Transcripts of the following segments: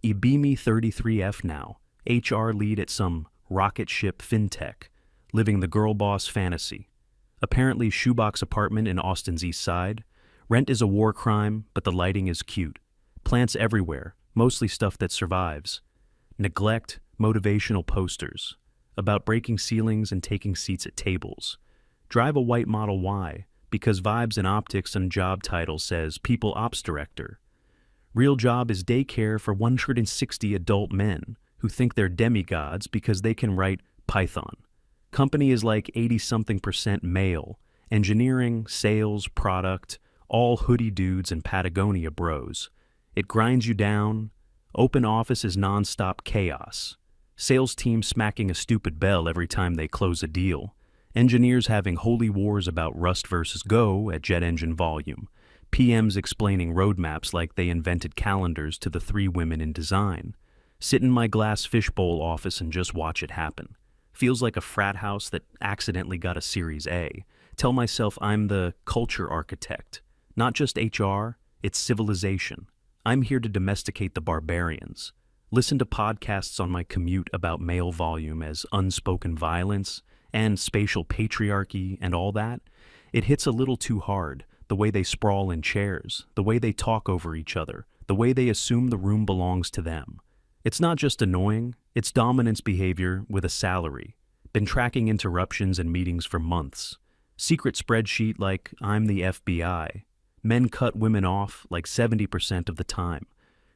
Ibimi 33F now, HR lead at some rocket ship fintech, living the girl boss fantasy. Apparently shoebox apartment in Austin's East Side. Rent is a war crime, but the lighting is cute. Plants everywhere, mostly stuff that survives. Neglect, motivational posters. About breaking ceilings and taking seats at tables. Drive a white Model Y, because vibes and optics and job title says People Ops Director. Real job is daycare for 160 adult men who think they're demigods because they can write Python. Company is like 80-something% male. Engineering, sales, product, all hoodie dudes and Patagonia bros. It grinds you down. Open office is non-stop chaos. Sales team smacking a stupid bell every time they close a deal. Engineers having holy wars about Rust versus Go at jet engine volume. PMs explaining roadmaps like they invented calendars to the three women in design. Sit in my glass fishbowl office and just watch it happen. Feels like a frat house that accidentally got a Series A. Tell myself I'm the culture architect. Not just HR, it's civilization. I'm here to domesticate the barbarians. Listen to podcasts on my commute about male volume as unspoken violence and spatial patriarchy and all that. It hits a little too hard. The way they sprawl in chairs, the way they talk over each other, the way they assume the room belongs to them. It's not just annoying, it's dominance behavior with a salary. Been tracking interruptions and meetings for months. Secret spreadsheet like I'm the FBI. Men cut women off like 70% of the time.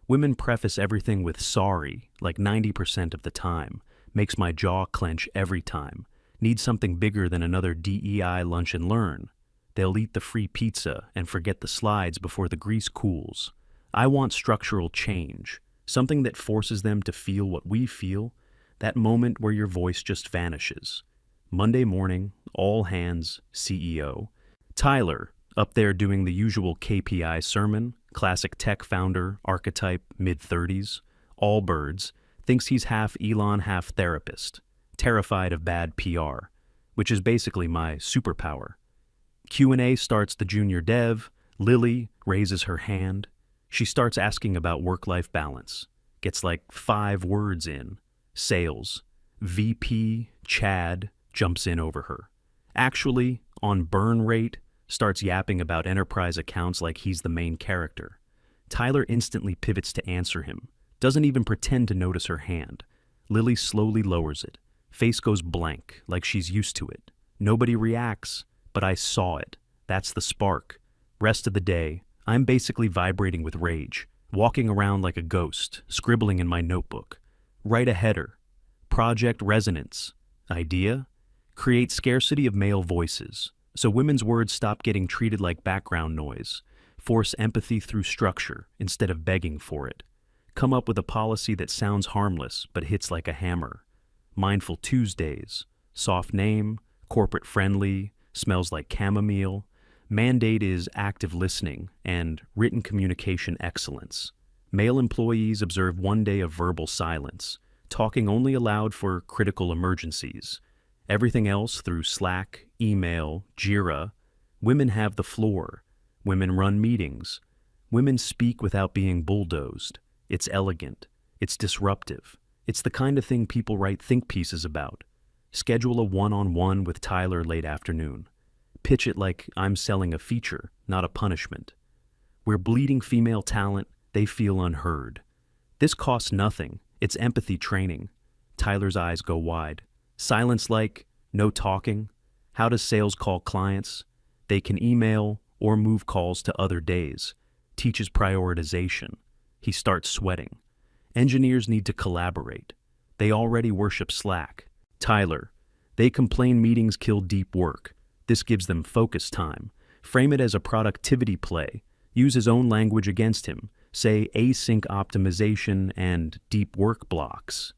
Women preface everything with sorry like 90% of the time. Makes my jaw clench every time. Need something bigger than another DEI lunch and learn. They'll eat the free pizza and forget the slides before the grease cools. I want structural change, something that forces them to feel what we feel, that moment where your voice just vanishes. Monday morning, all hands, CEO. Tyler, up there doing the usual KPI sermon, classic tech founder, archetype, mid-30s, all birds, thinks he's half Elon, half therapist, terrified of bad PR, which is basically my superpower. Q&A starts the junior dev. Lily raises her hand. She starts asking about work-life balance. Gets like 5 words in. Sales. VP Chad jumps in over her. Actually, on burn rate, starts yapping about enterprise accounts like he's the main character. Tyler instantly pivots to answer him. Doesn't even pretend to notice her hand. Lily slowly lowers it. Face goes blank, like she's used to it. Nobody reacts. But I saw it. That's the spark. Rest of the day, I'm basically vibrating with rage, walking around like a ghost, scribbling in my notebook. Write a header. Project resonance. Idea? Create scarcity of male voices, so women's words stop getting treated like background noise. Force empathy through structure instead of begging for it. Come up with a policy that sounds harmless but hits like a hammer. Mindful Tuesdays. Soft name. Corporate friendly. Smells like chamomile. Mandate is active listening and written communication excellence. Male employees observe 1 day of verbal silence, talking only allowed for critical emergencies. Everything else through Slack, email, Jira. Women have the floor. Women run meetings. Women speak without being bulldozed. It's elegant. It's disruptive. It's the kind of thing people write think pieces about. Schedule a one-on-one with Tyler late afternoon. Pitch it like I'm selling a feature, not a punishment. We're bleeding female talent, they feel unheard. This costs nothing, it's empathy training. Tyler's eyes go wide. Silence like, no talking. How does sales call clients? They can email or move calls to other days. Teaches prioritization. He starts sweating. Engineers need to collaborate. They already worship Slack. Tyler, they complain meetings kill deep work. This gives them focus time. Frame it as a productivity play. Use his own language against him. Say async optimization and deep work blocks.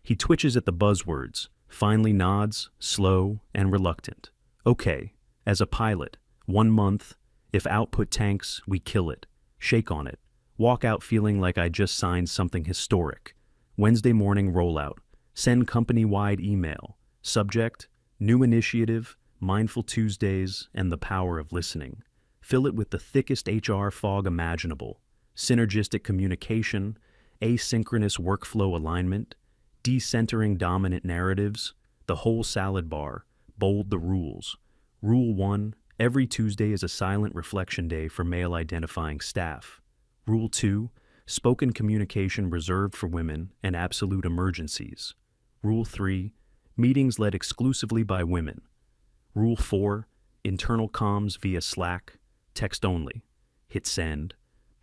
He twitches at the buzzwords, finally nods, slow and reluctant. Okay, as a pilot, 1 month. If output tanks, we kill it. Shake on it. Walk out feeling like I just signed something historic. Wednesday morning rollout. Send company-wide email. Subject, new initiative, Mindful Tuesdays, and the power of listening. Fill it with the thickest HR fog imaginable. Synergistic communication. asynchronous workflow alignment, decentering dominant narratives, the whole salad bar, bold the rules. Rule 1, every Tuesday is a silent reflection day for male-identifying staff. Rule 2, spoken communication reserved for women and absolute emergencies. Rule 3, meetings led exclusively by women. Rule 4, internal comms via Slack, text only. Hit send.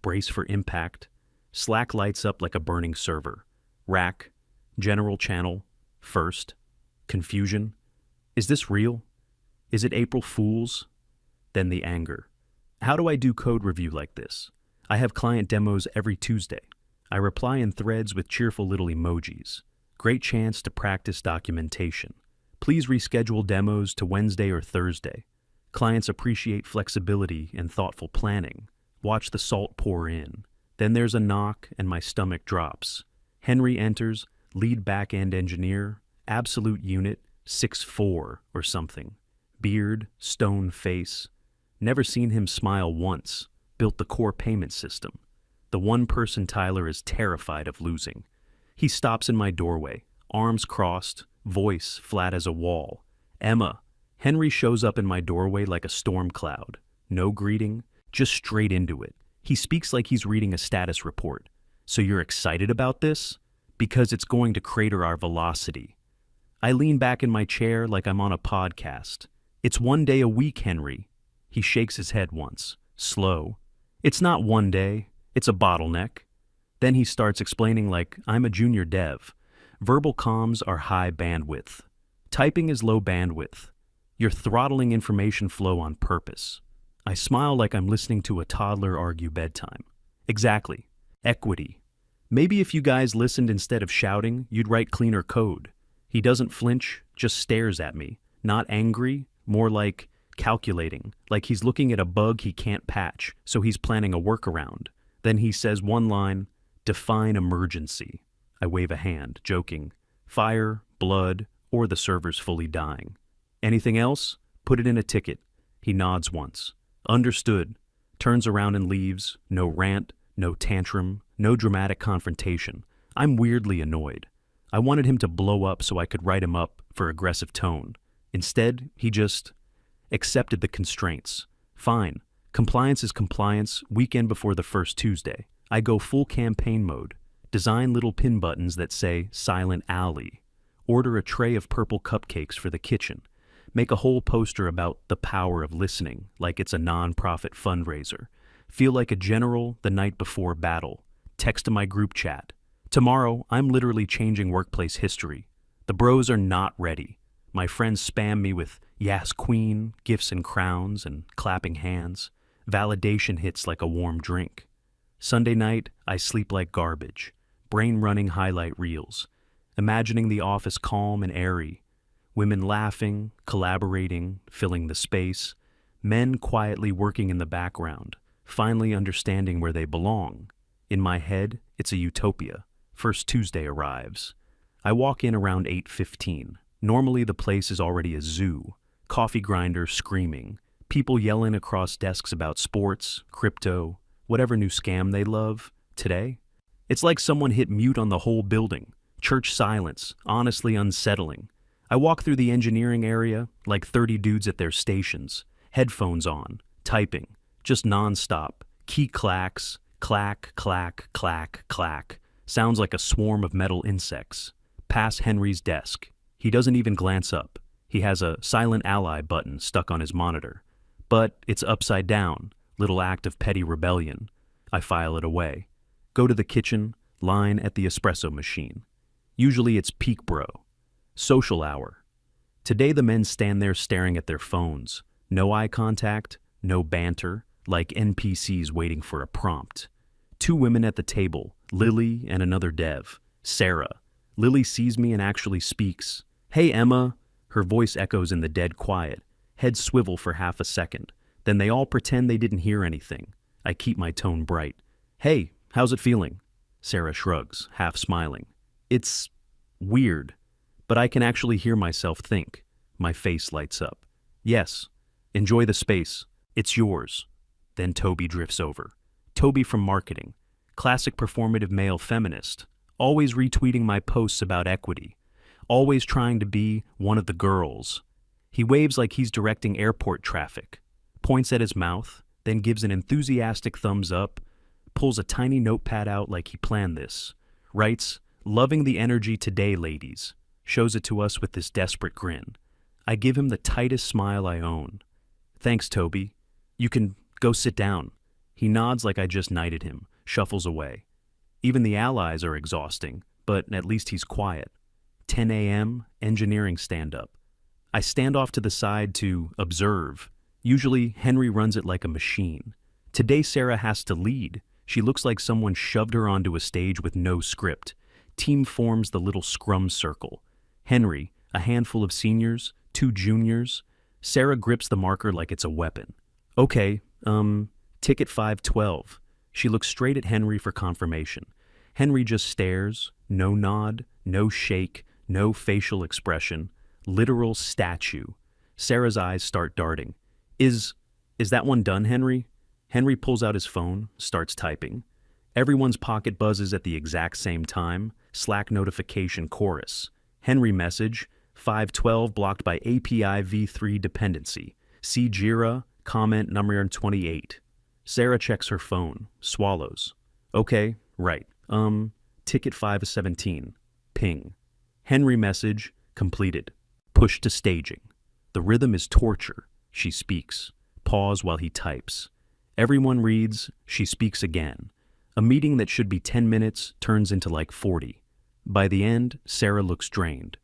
Brace for impact. Slack lights up like a burning server. Rack, general channel, first. Confusion. Is this real? Is it April Fool's? Then the anger. How do I do code review like this? I have client demos every Tuesday. I reply in threads with cheerful little emojis. Great chance to practice documentation. Please reschedule demos to Wednesday or Thursday. Clients appreciate flexibility and thoughtful planning. Watch the salt pour in. Then there's a knock and my stomach drops. Henry enters, lead back-end engineer, absolute unit, 6'4" or something. Beard, stone face. Never seen him smile once. Built the core payment system. The one person Tyler is terrified of losing. He stops in my doorway, arms crossed, voice flat as a wall. Emma. Henry shows up in my doorway like a storm cloud. No greeting, just straight into it. He speaks like he's reading a status report. So you're excited about this? Because it's going to crater our velocity. I lean back in my chair like I'm on a podcast. It's 1 day a week, Henry. He shakes his head once, slow. It's not 1 day, it's a bottleneck. Then he starts explaining like I'm a junior dev. Verbal comms are high bandwidth. Typing is low bandwidth. You're throttling information flow on purpose. I smile like I'm listening to a toddler argue bedtime. Exactly. Equity. Maybe if you guys listened instead of shouting, you'd write cleaner code. He doesn't flinch, just stares at me. Not angry, more like calculating, like he's looking at a bug he can't patch, so he's planning a workaround. Then he says one line, define emergency. I wave a hand, joking. Fire, blood, or the server's fully dying. Anything else? Put it in a ticket. He nods once. Understood. Turns around and leaves. No rant, no tantrum, no dramatic confrontation. I'm weirdly annoyed. I wanted him to blow up so I could write him up for aggressive tone. Instead, he just accepted the constraints. Fine. Compliance is compliance, weekend before the first Tuesday. I go full campaign mode. Design little pin buttons that say Silent Alley. Order a tray of purple cupcakes for the kitchen. Make a whole poster about the power of listening, like it's a non-profit fundraiser. Feel like a general the night before battle. Text to my group chat. Tomorrow, I'm literally changing workplace history. The bros are not ready. My friends spam me with "Yas Queen," gifts and crowns, and clapping hands. Validation hits like a warm drink. Sunday night, I sleep like garbage. Brain running highlight reels. Imagining the office calm and airy. Women laughing, collaborating, filling the space. Men quietly working in the background, finally understanding where they belong. In my head, it's a utopia. First Tuesday arrives. I walk in around 8:15. Normally the place is already a zoo. Coffee grinder screaming. People yelling across desks about sports, crypto, whatever new scam they love. Today, it's like someone hit mute on the whole building. Church silence, honestly unsettling. I walk through the engineering area like 30 dudes at their stations. Headphones on, typing, just non-stop. Key clacks, clack, clack, clack, clack. Sounds like a swarm of metal insects. Pass Henry's desk. He doesn't even glance up. He has a silent ally button stuck on his monitor. But it's upside down, little act of petty rebellion. I file it away. Go to the kitchen, line at the espresso machine. Usually it's peak bro. Social hour. Today the men stand there staring at their phones. No eye contact, no banter, like NPCs waiting for a prompt. 2 women at the table, Lily and another dev, Sarah. Lily sees me and actually speaks. Hey, Emma. Her voice echoes in the dead quiet. Heads swivel for half a second. Then they all pretend they didn't hear anything. I keep my tone bright. Hey, how's it feeling? Sarah shrugs, half smiling. It's weird, but I can actually hear myself think. My face lights up. Yes, enjoy the space. It's yours. Then Toby drifts over. Toby from marketing. Classic performative male feminist. Always retweeting my posts about equity. Always trying to be one of the girls. He waves like he's directing airport traffic. Points at his mouth, then gives an enthusiastic thumbs up. Pulls a tiny notepad out like he planned this. Writes, "Loving the energy today, ladies." Shows it to us with this desperate grin. I give him the tightest smile I own. "Thanks, Toby. You can go sit down." He nods like I just knighted him, shuffles away. Even the allies are exhausting, but at least he's quiet. 10 a.m., engineering stand-up. I stand off to the side to observe. Usually, Henry runs it like a machine. Today, Sarah has to lead. She looks like someone shoved her onto a stage with no script. Team forms the little scrum circle. Henry, a handful of seniors, 2 juniors. Sarah grips the marker like it's a weapon. "Okay, ticket 512. She looks straight at Henry for confirmation. Henry just stares, no nod, no shake, no facial expression. Literal statue. Sarah's eyes start darting. Is that one done, Henry?" Henry pulls out his phone, starts typing. Everyone's pocket buzzes at the exact same time. Slack notification chorus. Henry message, 512 blocked by API v3 dependency. See Jira, comment number 28. Sarah checks her phone, swallows. "Okay, right. Ticket 517. Ping. Henry message, completed. Push to staging. The rhythm is torture. She speaks. Pause while he types. Everyone reads, she speaks again. A meeting that should be 10 minutes turns into like 40. By the end, Sarah looks drained.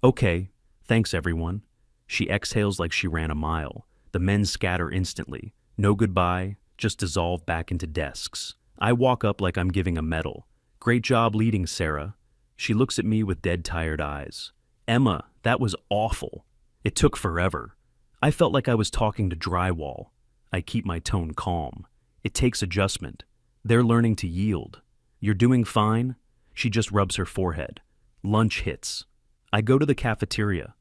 "Okay, thanks everyone." She exhales like she ran a mile. The men scatter instantly. No goodbye, just dissolve back into desks. I walk up like I'm giving a medal. "Great job leading, Sarah." She looks at me with dead tired eyes. "Emma, that was awful. It took forever. I felt like I was talking to drywall." I keep my tone calm. "It takes adjustment. They're learning to yield." "You're doing fine?" She just rubs her forehead. Lunch hits. I go to the cafeteria.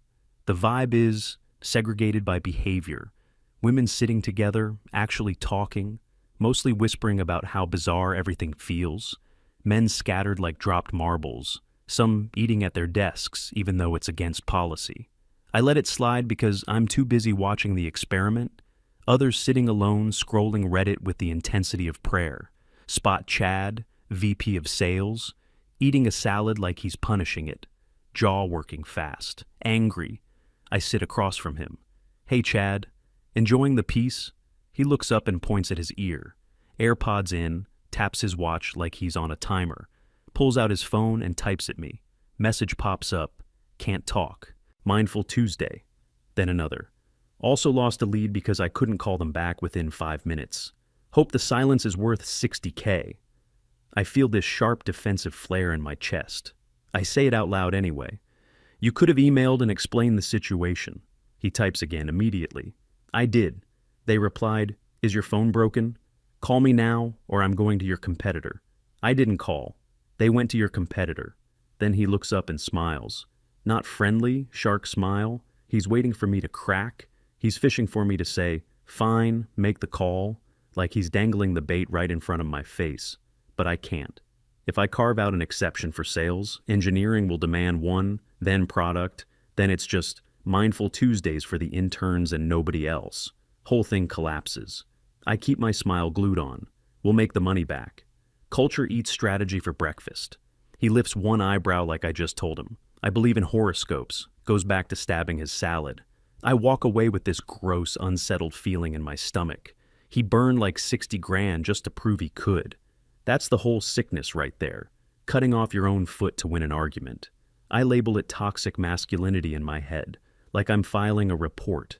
The vibe is segregated by behavior. Women sitting together, actually talking, mostly whispering about how bizarre everything feels. Men scattered like dropped marbles, some eating at their desks even though it's against policy. I let it slide because I'm too busy watching the experiment. Others sitting alone scrolling Reddit with the intensity of prayer. Spot Chad, VP of sales, eating a salad like he's punishing it. Jaw working fast, angry. I sit across from him. "Hey Chad, enjoying the piece?" He looks up and points at his ear. AirPods in, taps his watch like he's on a timer. Pulls out his phone and types at me. Message pops up. "Can't talk. Mindful Tuesday." Then another. "Also lost a lead because I couldn't call them back within 5 minutes. Hope the silence is worth 60K. I feel this sharp defensive flare in my chest. I say it out loud anyway. "You could have emailed and explained the situation." He types again immediately. "I did." They replied, "Is your phone broken? Call me now or I'm going to your competitor." I didn't call. They went to your competitor. Then he looks up and smiles. Not friendly, shark smile. He's waiting for me to crack. He's fishing for me to say, "Fine, make the call," like he's dangling the bait right in front of my face. But I can't. If I carve out an exception for sales, engineering will demand one, then product, then it's just Mindful Tuesdays for the interns and nobody else. Whole thing collapses. I keep my smile glued on. We'll make the money back. Culture eats strategy for breakfast. He lifts one eyebrow like I just told him. I believe in horoscopes. Goes back to stabbing his salad. I walk away with this gross, unsettled feeling in my stomach. He burned like 60 grand just to prove he could. That's the whole sickness right there. Cutting off your own foot to win an argument. I label it toxic masculinity in my head, like I'm filing a report.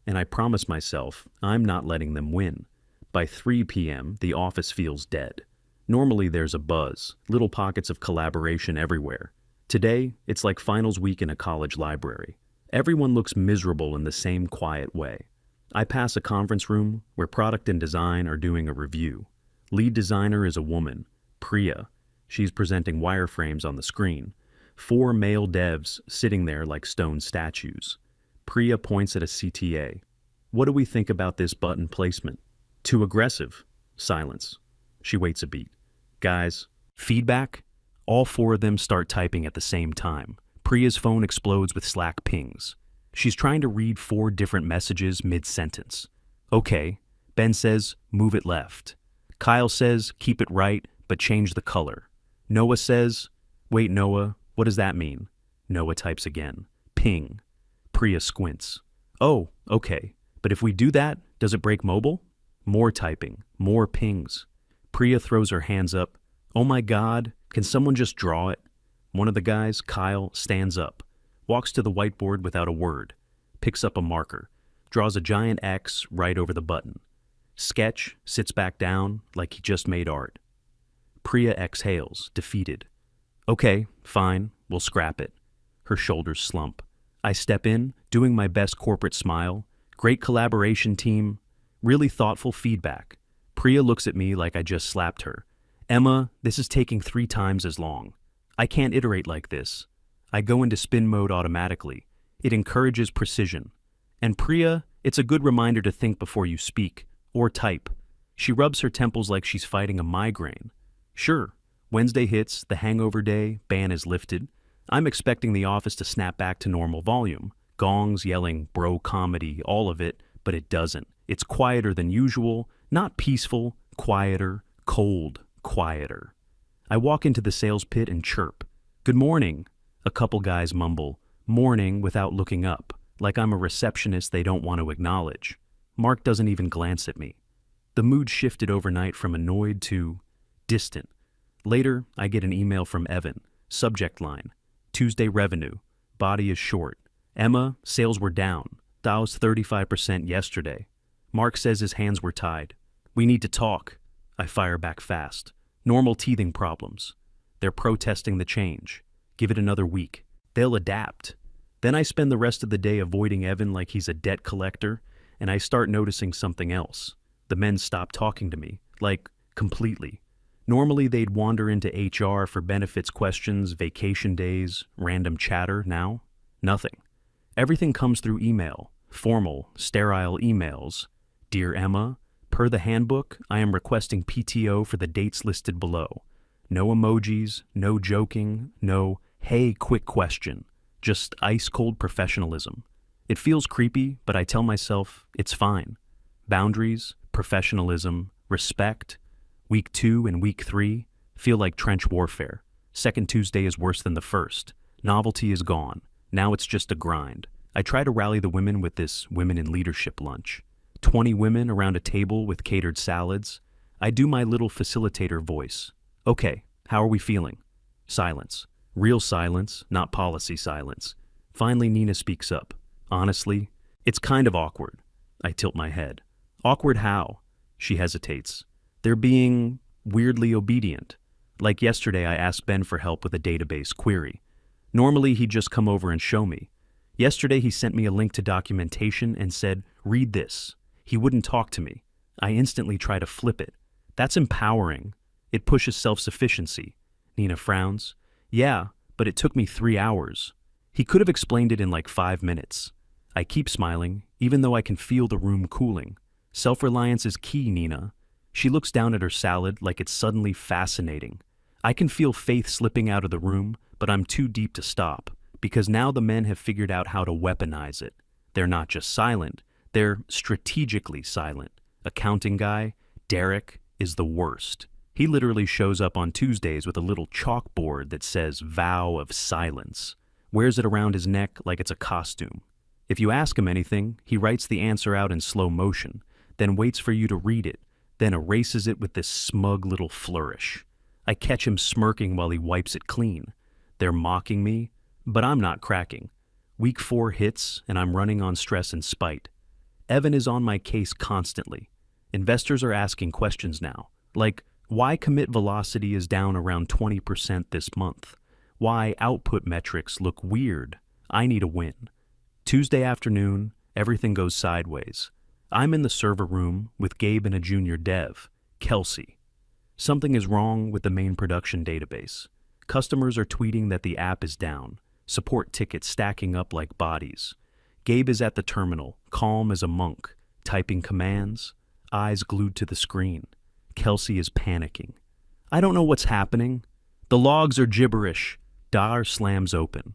And I promise myself I'm not letting them win. By 3 p.m., the office feels dead. Normally there's a buzz, little pockets of collaboration everywhere. Today, it's like finals week in a college library. Everyone looks miserable in the same quiet way. I pass a conference room where product and design are doing a review. Lead designer is a woman, Priya. She's presenting wireframes on the screen. 4 male devs sitting there like stone statues. Priya points at a CTA. "What do we think about this button placement?" "Too aggressive." Silence. She waits a beat. Guys, feedback? All four of them start typing at the same time. Priya's phone explodes with Slack pings. She's trying to read four different messages mid-sentence. Okay. Ben says, move it left. Kyle says, keep it right, but change the color. Noah says, wait, Noah, what does that mean? Noah types again. Ping. Priya squints. Oh, okay. But if we do that, does it break mobile? More typing. More pings. Priya throws her hands up. Oh my God, can someone just draw it? One of the guys, Kyle, stands up, walks to the whiteboard without a word, picks up a marker, draws a giant X right over the button. Sketch, sits back down like he just made art. Priya exhales, defeated. Okay, fine, we'll scrap it. Her shoulders slump. I step in, doing my best corporate smile. Great collaboration, team. Really thoughtful feedback. Priya looks at me like I just slapped her. Emma, this is taking 3 times as long. I can't iterate like this. I go into spin mode automatically. It encourages precision. And Priya, it's a good reminder to think before you speak, or type. She rubs her temples like she's fighting a migraine. Sure, Wednesday hits, the hangover day, ban is lifted. I'm expecting the office to snap back to normal volume. Gongs yelling, bro comedy, all of it, but it doesn't. It's quieter than usual, not peaceful, quieter, cold, quieter. I walk into the sales pit and chirp. Good morning. A couple guys mumble, morning without looking up, like I'm a receptionist they don't want to acknowledge. Mark doesn't even glance at me. The mood shifted overnight from annoyed to distant. Later, I get an email from Evan. Subject line, Tuesday revenue, body is short. Emma, sales were down. Dow's 35% yesterday. Mark says his hands were tied. We need to talk. I fire back fast. Normal teething problems. They're protesting the change. Give it another week. They'll adapt. Then I spend the rest of the day avoiding Evan like he's a debt collector, and I start noticing something else. The men stop talking to me, like, completely. Normally they'd wander into HR for benefits questions, vacation days, random chatter. Now, nothing. Everything comes through email, formal, sterile emails. Dear Emma, per the handbook, I am requesting PTO for the dates listed below. No emojis, no joking, no, hey, quick question. Just ice-cold professionalism. It feels creepy, but I tell myself it's fine. Boundaries, professionalism, respect. Week 2 and week 3 feel like trench warfare. Second Tuesday is worse than the first. Novelty is gone. Now it's just a grind. I try to rally the women with this women in leadership lunch. 20 women around a table with catered salads. I do my little facilitator voice. Okay, how are we feeling? Silence. Real silence, not policy silence. Finally, Nina speaks up. Honestly, it's kind of awkward. I tilt my head. Awkward how? She hesitates. They're being weirdly obedient. Like yesterday, I asked Ben for help with a database query. Normally, he'd just come over and show me. Yesterday, he sent me a link to documentation and said, read this. He wouldn't talk to me. I instantly try to flip it. That's empowering. It pushes self-sufficiency. Nina frowns. Yeah, but it took me 3 hours. He could have explained it in like 5 minutes. I keep smiling, even though I can feel the room cooling. Self-reliance is key, Nina. She looks down at her salad like it's suddenly fascinating. I can feel Faith slipping out of the room, but I'm too deep to stop, because now the men have figured out how to weaponize it. They're not just silent, they're strategically silent. Accounting guy, Derek, is the worst. He literally shows up on Tuesdays with a little chalkboard that says vow of silence. Wears it around his neck like it's a costume. If you ask him anything, he writes the answer out in slow motion, then waits for you to read it, then erases it with this smug little flourish. I catch him smirking while he wipes it clean. They're mocking me, but I'm not cracking. Week 4 hits, and I'm running on stress and spite. Evan is on my case constantly. Investors are asking questions now, like why commit velocity is down around 20% this month, why output metrics look weird. I need a win. Tuesday afternoon, everything goes sideways. I'm in the server room with Gabe and a junior dev, Kelsey. Something is wrong with the main production database. Customers are tweeting that the app is down, support tickets stacking up like bodies. Gabe is at the terminal, calm as a monk, typing commands, eyes glued to the screen. Kelsey is panicking. I don't know what's happening. The logs are gibberish. Door slams open.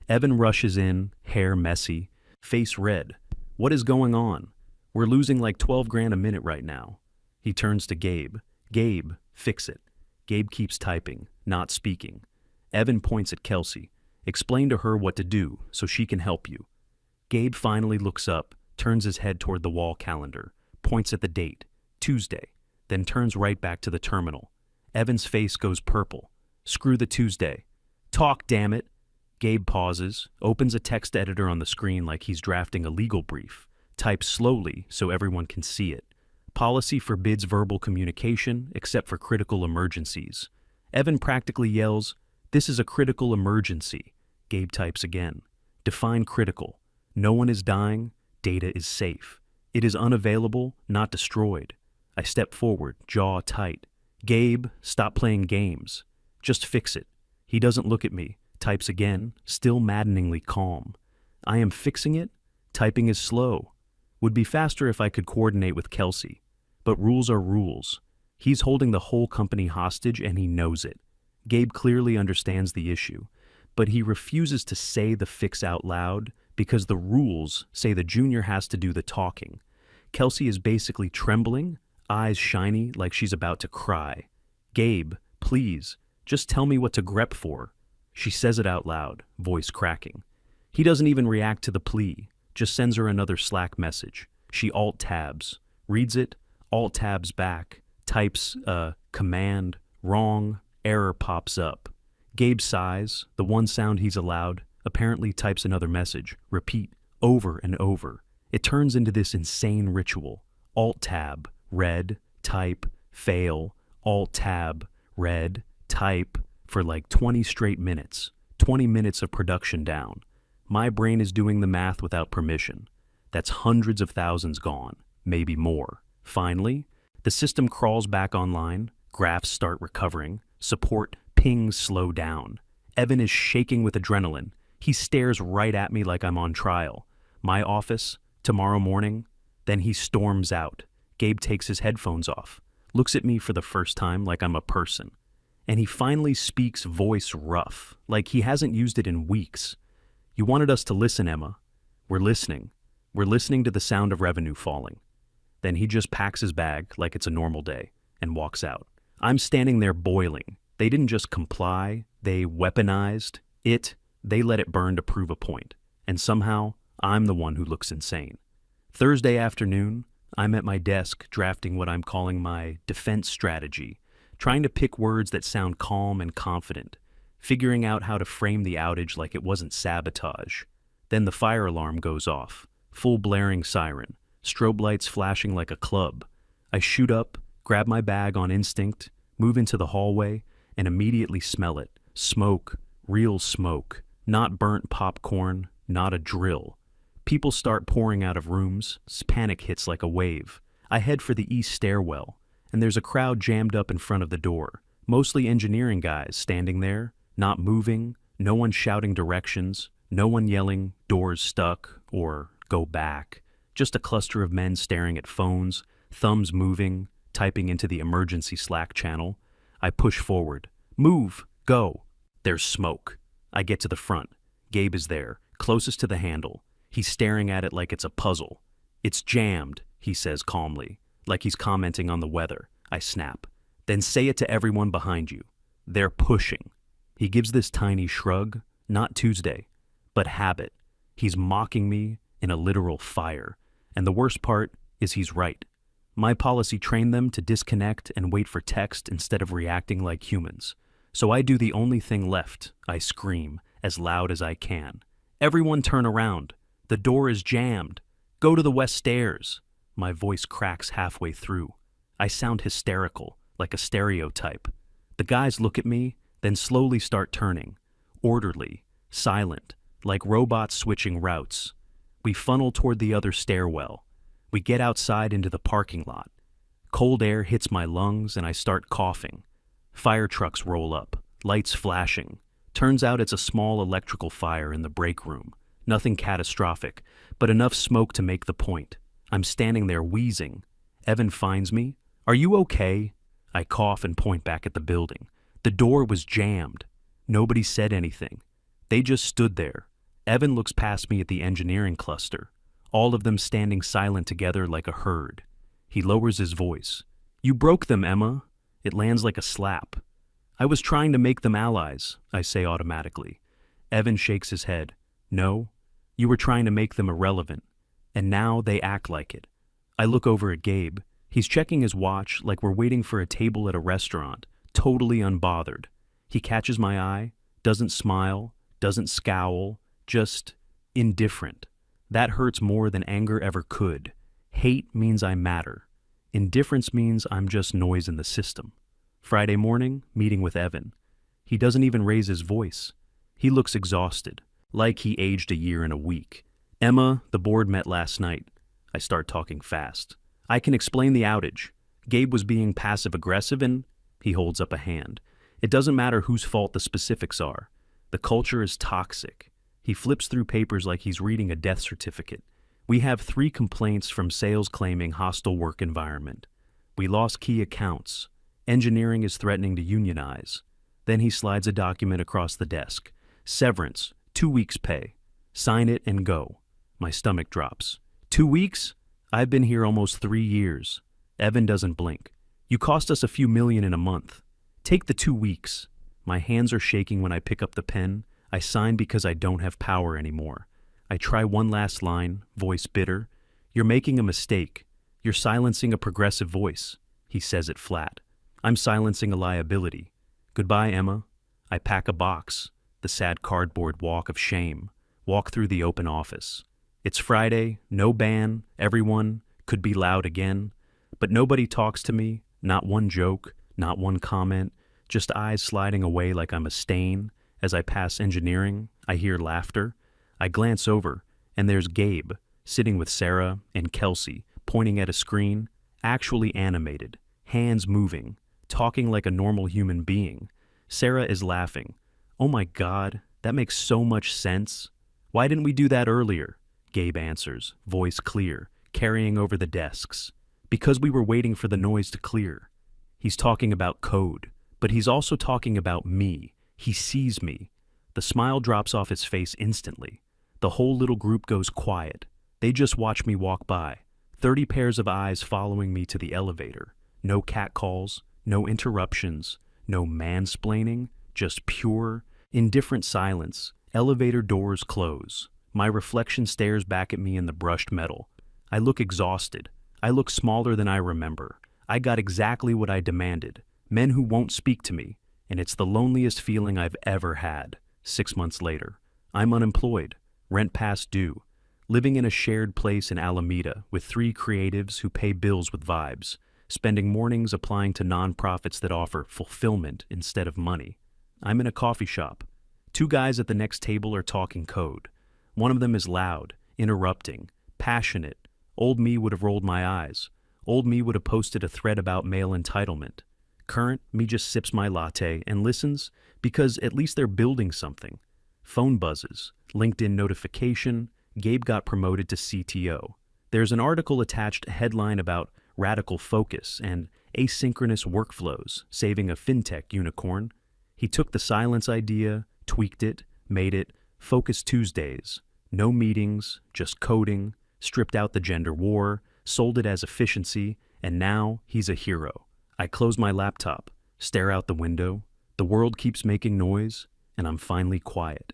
Evan rushes in, hair messy, face red. What is going on? We're losing like 12 grand a minute right now. He turns to Gabe. Gabe, fix it. Gabe keeps typing, not speaking. Evan points at Kelsey. Explain to her what to do so she can help you. Gabe finally looks up, turns his head toward the wall calendar, points at the date, Tuesday, then turns right back to the terminal. Evan's face goes purple. Screw the Tuesday. Talk, damn it. Gabe pauses, opens a text editor on the screen like he's drafting a legal brief, types slowly so everyone can see it. Policy forbids verbal communication except for critical emergencies. Evan practically yells, "This is a critical emergency." Gabe types again. Define critical. No one is dying. Data is safe. It is unavailable, not destroyed. I step forward, jaw tight. Gabe, stop playing games. Just fix it. He doesn't look at me. Types again, still maddeningly calm. I am fixing it. Typing is slow. Would be faster if I could coordinate with Kelsey. But rules are rules. He's holding the whole company hostage and he knows it. Gabe clearly understands the issue, but he refuses to say the fix out loud because the rules say the junior has to do the talking. Kelsey is basically trembling, eyes shiny like she's about to cry. Gabe, please, just tell me what to grep for. She says it out loud, voice cracking. He doesn't even react to the plea, just sends her another Slack message. She alt-tabs, reads it, alt-tabs back, types command, wrong, error pops up. Gabe sighs, the one sound he's allowed, apparently types another message, repeat, over and over. It turns into this insane ritual. Alt-tab, read, type, fail, alt-tab, read, type, for like 20 straight minutes. 20 minutes of production down. My brain is doing the math without permission. That's hundreds of thousands gone, maybe more. Finally, the system crawls back online, graphs start recovering, support pings slow down. Evan is shaking with adrenaline. He stares right at me like I'm on trial. My office, tomorrow morning. Then he storms out. Gabe takes his headphones off, looks at me for the first time like I'm a person. And he finally speaks voice rough, like he hasn't used it in weeks. You wanted us to listen, Emma. We're listening. We're listening to the sound of revenue falling. Then he just packs his bag like it's a normal day and walks out. I'm standing there boiling. They didn't just comply, they weaponized it. They let it burn to prove a point. And somehow, I'm the one who looks insane. Thursday afternoon, I'm at my desk drafting what I'm calling my defense strategy, trying to pick words that sound calm and confident, figuring out how to frame the outage like it wasn't sabotage. Then the fire alarm goes off, full blaring siren, strobe lights flashing like a club. I shoot up, grab my bag on instinct, move into the hallway, and immediately smell it. Smoke, real smoke, not burnt popcorn, not a drill. People start pouring out of rooms, panic hits like a wave. I head for the east stairwell, and there's a crowd jammed up in front of the door, mostly engineering guys standing there, not moving, no one shouting directions, no one yelling, doors stuck, or go back. Just a cluster of men staring at phones, thumbs moving, typing into the emergency Slack channel. I push forward. Move, go. There's smoke. I get to the front. Gabe is there, closest to the handle. He's staring at it like it's a puzzle. It's jammed, he says calmly, like he's commenting on the weather. I snap. Then say it to everyone behind you. They're pushing. He gives this tiny shrug, not Tuesday, but habit. He's mocking me in a literal fire. And the worst part is he's right. My policy trained them to disconnect and wait for text instead of reacting like humans. So I do the only thing left. I scream, as loud as I can. Everyone turn around. The door is jammed. Go to the west stairs. My voice cracks halfway through. I sound hysterical, like a stereotype. The guys look at me, then slowly start turning. Orderly, silent, like robots switching routes. We funnel toward the other stairwell. We get outside into the parking lot. Cold air hits my lungs and I start coughing. Fire trucks roll up, lights flashing. Turns out it's a small electrical fire in the break room. Nothing catastrophic, but enough smoke to make the point. I'm standing there wheezing. Evan finds me. Are you okay? I cough and point back at the building. The door was jammed. Nobody said anything. They just stood there. Evan looks past me at the engineering cluster, all of them standing silent together like a herd. He lowers his voice. "You broke them, Emma." It lands like a slap. "I was trying to make them allies," I say automatically. Evan shakes his head. "No, you were trying to make them irrelevant. And now they act like it." I look over at Gabe. He's checking his watch like we're waiting for a table at a restaurant, totally unbothered. He catches my eye, doesn't smile, doesn't scowl, just indifferent. That hurts more than anger ever could. Hate means I matter. Indifference means I'm just noise in the system. Friday morning, meeting with Evan. He doesn't even raise his voice. He looks exhausted, like he aged a year in a week. "Emma, the board met last night." I start talking fast. "I can explain the outage. Gabe was being passive-aggressive and—" He holds up a hand. "It doesn't matter whose fault the specifics are. The culture is toxic." He flips through papers like he's reading a death certificate. "We have 3 complaints from sales claiming hostile work environment. We lost key accounts. Engineering is threatening to unionize." Then he slides a document across the desk. "Severance, 2 weeks' pay. Sign it and go." My stomach drops. 2 weeks? I've been here almost 3 years. Evan doesn't blink. "You cost us a few million in a month. Take the 2 weeks." My hands are shaking when I pick up the pen. I sign because I don't have power anymore. I try one last line, voice bitter. "You're making a mistake. You're silencing a progressive voice." He says it flat. "I'm silencing a liability. Goodbye, Emma." I pack a box, the sad cardboard walk of shame, walk through the open office. It's Friday, no ban, everyone could be loud again, but nobody talks to me, not one joke, not one comment, just eyes sliding away like I'm a stain. As I pass engineering, I hear laughter. I glance over, and there's Gabe, sitting with Sarah and Kelsey, pointing at a screen, actually animated, hands moving, talking like a normal human being. Sarah is laughing. "Oh my God, that makes so much sense. Why didn't we do that earlier?" Gabe answers, voice clear, carrying over the desks. "Because we were waiting for the noise to clear." He's talking about code, but he's also talking about me. He sees me. The smile drops off his face instantly. The whole little group goes quiet. They just watch me walk by. 30 pairs of eyes following me to the elevator. No catcalls, no interruptions, no mansplaining, just pure, indifferent silence. Elevator doors close. My reflection stares back at me in the brushed metal. I look exhausted. I look smaller than I remember. I got exactly what I demanded. Men who won't speak to me. And it's the loneliest feeling I've ever had. 6 months later. I'm unemployed. Rent past due. Living in a shared place in Alameda with 3 creatives who pay bills with vibes. Spending mornings applying to nonprofits that offer fulfillment instead of money. I'm in a coffee shop. 2 guys at the next table are talking code. One of them is loud, interrupting, passionate. Old me would have rolled my eyes. Old me would have posted a thread about male entitlement. Current me just sips my latte and listens because at least they're building something. Phone buzzes, LinkedIn notification, Gabe got promoted to CTO. There's an article attached, a headline about radical focus and asynchronous workflows, saving a fintech unicorn. He took the silence idea, tweaked it, made it Focus Tuesdays. No meetings, just coding, stripped out the gender war, sold it as efficiency, and now he's a hero. I close my laptop, stare out the window. The world keeps making noise, and I'm finally quiet.